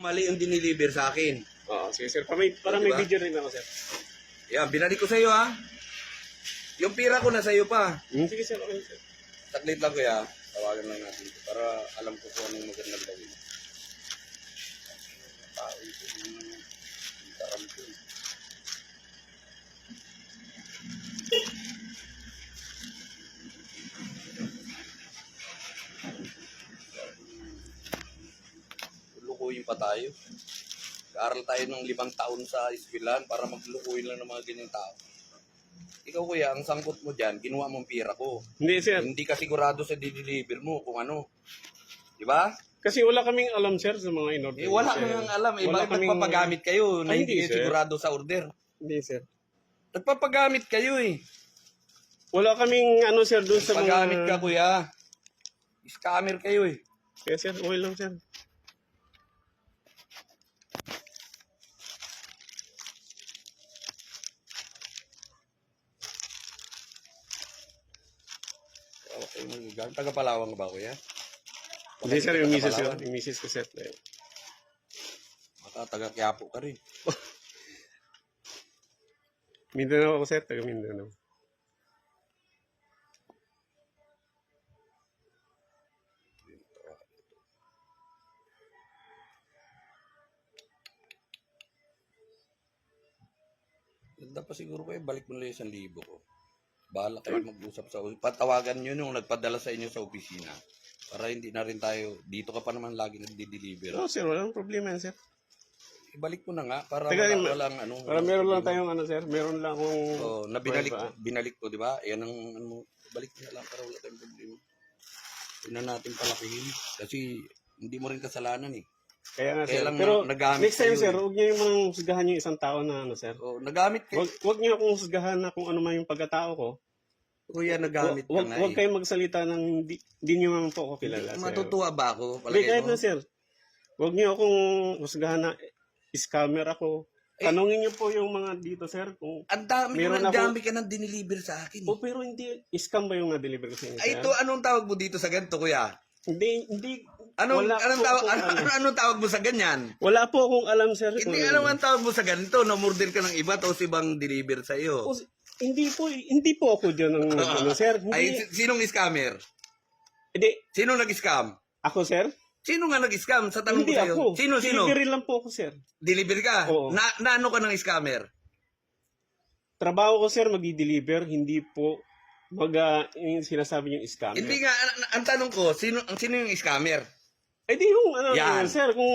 Mali yung diniliver sa akin. Oo, sige sir. Para may Diba? video rin ako sir. Yan, binalik ko sa'yo ha. Yung pira ko na sa'yo pa. Sige sir, okay sir. Saglit lang kuya. Tawagan lang natin ito para alam ko kung anong magandang gawin. Tao ito. Yung tarampo. Lukuyin pa tayo. Aral tayo ng 5 taon sa eskwelahan para maglukuyin lang ng mga ganyang tao. Ikaw kuya, ang sangkot mo dyan, ginawa mong pira ko. Hindi sir. Hindi ka sigurado sa dideliver mo kung ano. Di ba? Kasi wala kaming alam sir sa mga in-order. Wala sir. nang alam. Wala Bakit nagpapagamit kayo na Ay, hindi hindi, kayo sir. sigurado sa order? Hindi sir. Nagpapagamit kayo eh. Wala kaming ano sir doon sa mga... Nagpapagamit ka kuya. Scammer kayo eh. Kaya sir, okay lang sir. Okay, taga-Palawang ba kuya? Hindi sir, yung misis sir. Taga-Palawan. Yung misis ko sir. Baka taga-Quiapo ka rin. Mindanao ako sir, taga Mindanao. Ganda pa siguro kayo, balik mo lang yung 1,000 ko. Bahala kayo mag-usap sa patawagan nyo nung nagpadala sa inyo sa opisina. Para hindi na rin tayo, dito ka pa naman lagi nagdi-deliver. No sir, walang problema yan sir. Ibalik mo na nga para Teka, walang ano. Para meron lang tayong ano sir, meron lang akong... Oh, na binalik prueba. ko, di ba? Yan ang ano, balik na lang para wala tayong problema. Hindi na natin palakihin kasi hindi mo rin kasalanan eh. Kaya nga Kaya sir. lang Pero nagamit next time kayo, sir, eh. huwag niyo yung husgahan yung isang tao na ano sir. Oh, nagamit kayo. Huwag niyo akong husgahan na kung ano man yung pagkatao ko. Kuya, nagamit ka nga Huwag eh. kayong magsalita ng di niyo naman po ako kilala sir. Matutuwa ba ako? Hindi, Palagay kahit mo? na sir. Huwag niyo akong husgahan na scammer ako. Tanungin niyo po yung mga dito sir kung... Ang dami, Meron ang ako- dami ka nang diniliver sa akin. Oh, pero hindi, scam ba yung na-deliver ko sa inyo Ay, sir? ito, anong tawag mo dito sa ganito, kuya? Hindi. Anong Wala po tawag, akong anong tawag mo sa ganyan? Wala po akong alam sir. Hindi, kung ano ang tawag mo sa ganito? Na-murder ka ng iba, tapos ibang deliver sa iyo. O, hindi po ako diyan ng ano sir. Ay, Hindi. sinong scammer? Hindi. Sinong nag-scam? Ako sir? Sino nga nag-scam? Sa tanong Hindi ko sa'yo. ako. Sino? Delivery lang po ako sir. Deliver ka? Oo. Na ano ka ng scammer? Trabaho ko sir magdi-deliver, hindi po yung sinasabi yung scammer. Hindi nga, ang tanong ko, sino yung scammer? Eh di yung ano Yan. sir, kung